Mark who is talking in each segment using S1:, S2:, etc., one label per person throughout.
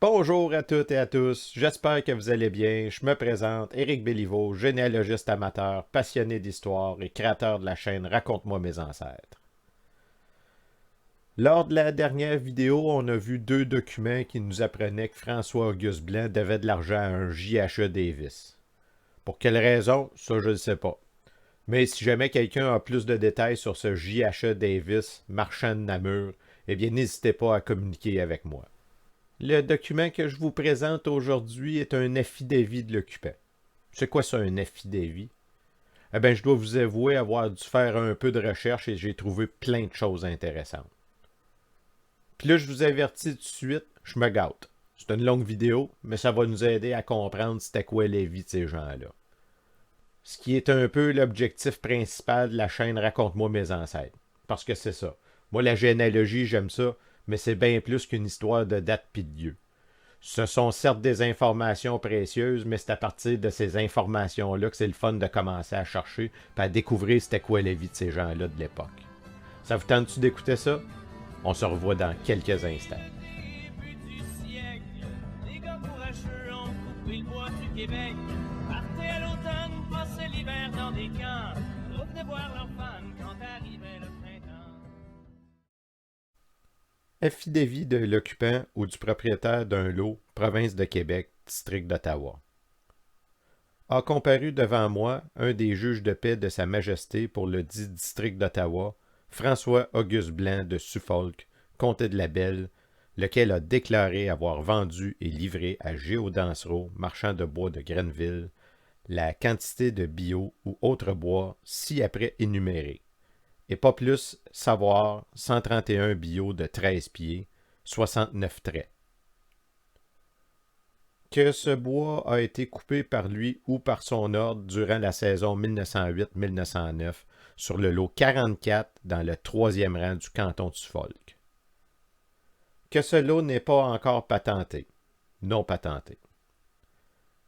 S1: Bonjour à toutes et à tous, j'espère que vous allez bien. Je me présente, Éric Béliveau, généalogiste amateur, passionné d'histoire et créateur de la chaîne Raconte-moi mes ancêtres. Lors de la dernière vidéo, on a vu deux documents qui nous apprenaient que François-Auguste Blanc devait de l'argent à un J.H.E. Davis. Pour quelle raison, ça je ne sais pas. Mais si jamais quelqu'un a plus de détails sur ce J.H.E. Davis, marchand de Namur, eh bien n'hésitez pas à communiquer avec moi. Le document que je vous présente aujourd'hui est un affidavit de l'occupant. C'est quoi ça, un affidavit? Eh bien, je dois vous avouer avoir dû faire un peu de recherche et j'ai trouvé plein de choses intéressantes. Puis là, je vous avertis tout de suite, je me gâte. C'est une longue vidéo, mais ça va nous aider à comprendre c'était quoi la vie de ces gens-là. Ce qui est un peu l'objectif principal de la chaîne Raconte-moi mes ancêtres. Parce que c'est ça. Moi, la généalogie, j'aime ça, mais c'est bien plus qu'une histoire de date pis de lieu. Ce sont certes des informations précieuses, mais c'est à partir de ces informations-là que c'est le fun de commencer à chercher et à découvrir c'était quoi la vie de ces gens-là de l'époque. Ça vous tente-tu d'écouter ça? On se revoit dans quelques instants.
S2: Début du siècle, les gars courageux ont coupé le bois du Québec. Partaient à l'automne, passaient l'hiver dans des camps. Revenaient voir leurs femmes quand arrivait le printemps.
S1: Affidavit de l'occupant ou du propriétaire d'un lot, province de Québec, district d'Ottawa. A comparu devant moi un des juges de paix de Sa Majesté pour le dit district d'Ottawa, François-Auguste Blanc de Suffolk, comté de la Belle, lequel a déclaré avoir vendu et livré à Géo Dansereau, marchand de bois de Grenville, la quantité de bio ou autres bois ci-après énumérés, et pas plus savoir 131 bio de 13 pieds, 69 traits. Que ce bois a été coupé par lui ou par son ordre durant la saison 1908-1909 sur le lot 44 dans le troisième rang du canton de Suffolk. Que ce lot n'est pas encore patenté, non patenté.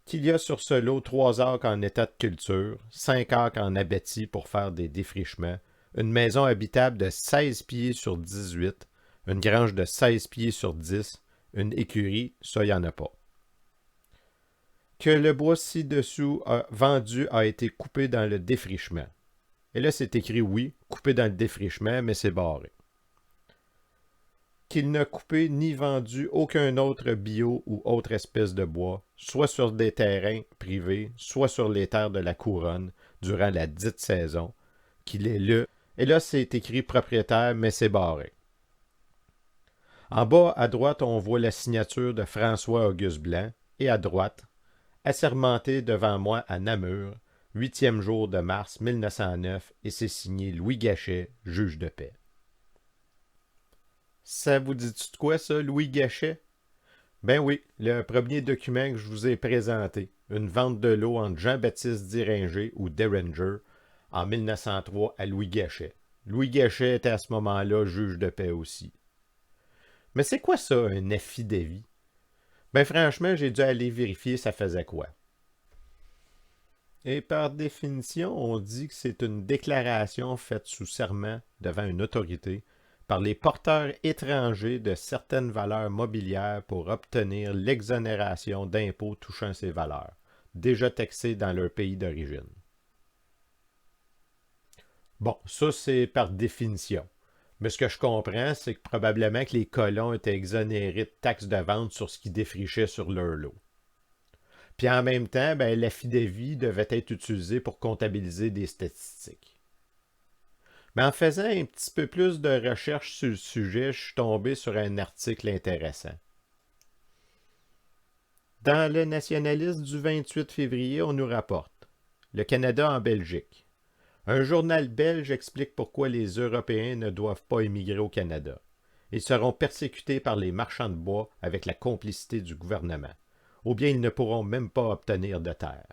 S1: Qu'il y a sur ce lot 3 arcs en état de culture, 5 arcs en abatis pour faire des défrichements, une maison habitable de 16 pieds sur 18, une grange de 16 pieds sur 10, une écurie, ça, il n'y en a pas. Que le bois ci-dessous vendu a été coupé dans le défrichement. Et là, c'est écrit oui, coupé dans le défrichement, mais c'est barré. Qu'il n'a coupé ni vendu aucun autre bio ou autre espèce de bois, soit sur des terrains privés, soit sur les terres de la couronne, durant la dite saison, qu'il est le... Et là, c'est écrit propriétaire, mais c'est barré. En bas, à droite, on voit la signature de François-Auguste Blanc, et à droite, assermenté devant moi à Namur, 8e jour de mars 1909, et c'est signé Louis Gachet, juge de paix. Ça vous dit-tu de quoi, ça, Louis Gachet? Ben oui, le premier document que je vous ai présenté, une vente de lot entre Jean-Baptiste Diringer ou Deringer en 1903 à Louis Gachet. Louis Gachet était à ce moment-là juge de paix aussi. Mais c'est quoi ça, un affidavit? Ben franchement, j'ai dû aller vérifier ça faisait quoi. Et par définition, on dit que c'est une déclaration faite sous serment devant une autorité par les porteurs étrangers de certaines valeurs mobilières pour obtenir l'exonération d'impôts touchant ces valeurs, déjà taxées dans leur pays d'origine. Bon, ça c'est par définition. Mais ce que je comprends, c'est que probablement que les colons étaient exonérés de taxes de vente sur ce qui défrichait sur leur lot. Puis en même temps, ben, l'affidavit devait être utilisé pour comptabiliser des statistiques. Mais en faisant un petit peu plus de recherche sur le sujet, je suis tombé sur un article intéressant. Dans le Nationaliste du 28 février, on nous rapporte le Canada en Belgique. Un journal belge explique pourquoi les Européens ne doivent pas émigrer au Canada. Ils seront persécutés par les marchands de bois avec la complicité du gouvernement. Ou bien ils ne pourront même pas obtenir de terre.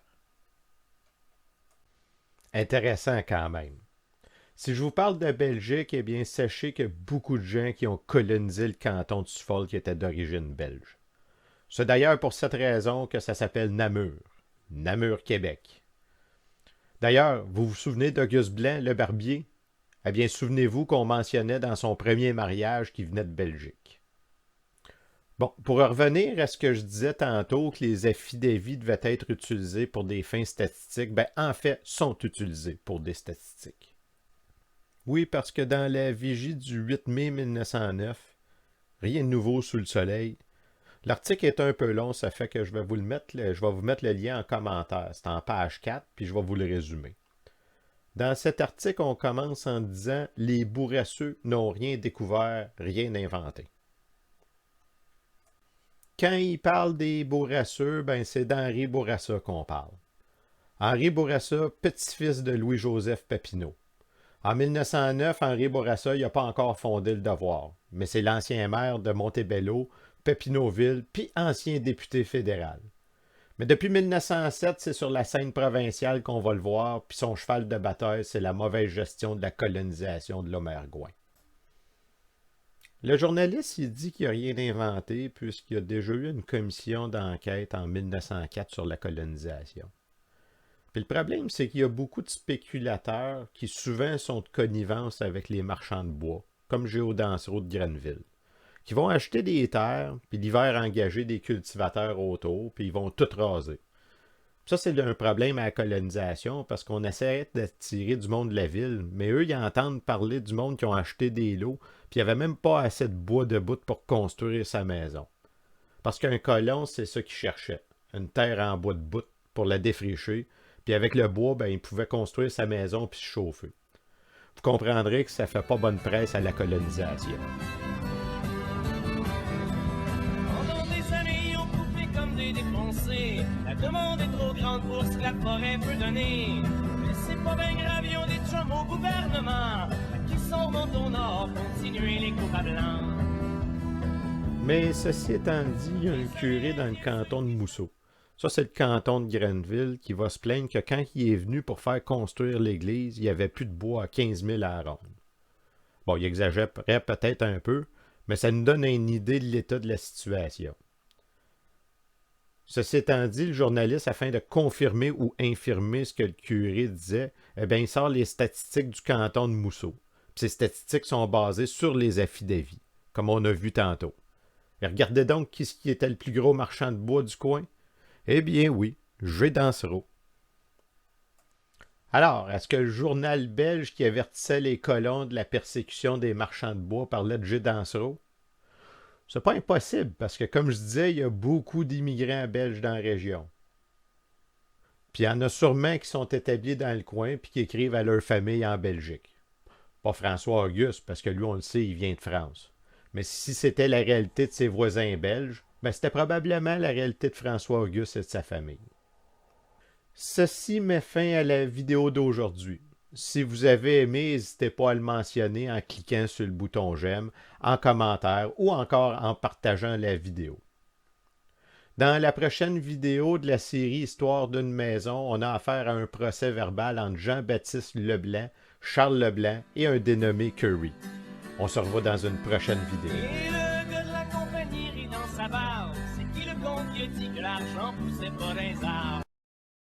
S1: Intéressant quand même. Si je vous parle de Belgique, eh bien sachez que beaucoup de gens qui ont colonisé le canton de Suffolk étaient d'origine belge. C'est d'ailleurs pour cette raison que ça s'appelle Namur. Namur, Québec. D'ailleurs, vous vous souvenez d'Auguste Blanc, le barbier? Eh bien, souvenez-vous qu'on mentionnait dans son premier mariage qu'il venait de Belgique. Bon, pour revenir à ce que je disais tantôt, que les affidavits devaient être utilisés pour des fins statistiques, ben en fait, sont utilisés pour des statistiques. Oui, parce que dans la vigie du 8 mai 1909, rien de nouveau sous le soleil. L'article est un peu long, ça fait que je vais vous mettre le lien en commentaire. C'est en page 4, puis je vais vous le résumer. Dans cet article, on commence en disant « Les bourrasseux n'ont rien découvert, rien inventé ». Quand il parle des Bourrasseux, ben c'est d'Henri Bourassa qu'on parle. Henri Bourassa, petit-fils de Louis-Joseph Papineau. En 1909, Henri Bourassa n'a pas encore fondé le Devoir, mais c'est l'ancien maire de Montebello, Papineauville, puis ancien député fédéral. Mais depuis 1907, c'est sur la scène provinciale qu'on va le voir, puis son cheval de bataille, c'est la mauvaise gestion de la colonisation de l'Omergouin. Le journaliste, il dit qu'il n'a rien inventé puisqu'il y a déjà eu une commission d'enquête en 1904 sur la colonisation. Puis le problème, c'est qu'il y a beaucoup de spéculateurs qui souvent sont de connivence avec les marchands de bois, comme Géo Dansereau de Grenville, qui vont acheter des terres, puis l'hiver engager des cultivateurs autour, puis ils vont tout raser. Ça, c'est un problème à la colonisation parce qu'on essaie d'attirer du monde de la ville, mais eux, ils entendent parler du monde qui ont acheté des lots, puis il n'y avait même pas assez de bois de bout pour construire sa maison. Parce qu'un colon, c'est ça qu'il cherchait, une terre en bois de bout pour la défricher, puis avec le bois, ben, il pouvait construire sa maison puis se chauffer. Vous comprendrez que ça fait pas bonne presse à la colonisation.
S2: La demande est trop grande pour ce que la forêt peut donner. Mais c'est pas bien grave, ils ont des chums au gouvernement qui sont remontés au nord, continuer les coupes à blanc.
S1: Mais ceci étant dit, il y a un curé dans le canton de Mousseau. Ça, c'est le canton de Grenville qui va se plaindre que quand il est venu pour faire construire l'église, il n'y avait plus de bois à 15 000 à la ronde. Bon, il exagérerait peut-être un peu, mais ça nous donne une idée de l'état de la situation. Ceci étant dit, le journaliste, afin de confirmer ou infirmer ce que le curé disait, eh bien, il sort les statistiques du canton de Mousseau. Puis ces statistiques sont basées sur les affidavits, comme on a vu tantôt. Et regardez donc qui était le plus gros marchand de bois du coin. Eh bien oui, G. Dansereau. Alors, est-ce que le journal belge qui avertissait les colons de la persécution des marchands de bois parlait de G. Dansereau? C'est pas impossible, parce que, comme je disais, il y a beaucoup d'immigrants belges dans la région. Puis il y en a sûrement qui sont établis dans le coin puis qui écrivent à leur famille en Belgique. Pas François Auguste, parce que lui, on le sait, il vient de France. Mais si c'était la réalité de ses voisins belges, ben c'était probablement la réalité de François Auguste et de sa famille. Ceci met fin à la vidéo d'aujourd'hui. Si vous avez aimé, n'hésitez pas à le mentionner en cliquant sur le bouton j'aime, en commentaire ou encore en partageant la vidéo. Dans la prochaine vidéo de la série Histoire d'une maison, on a affaire à un procès verbal entre Jean-Baptiste Leblanc, Charles Leblanc et un dénommé Curry. On se revoit dans une prochaine vidéo.
S2: Et le gars de la compagnie rit dans sa barbe. C'est qui le con qui a dit que l'argent poussait pas dans les arbres?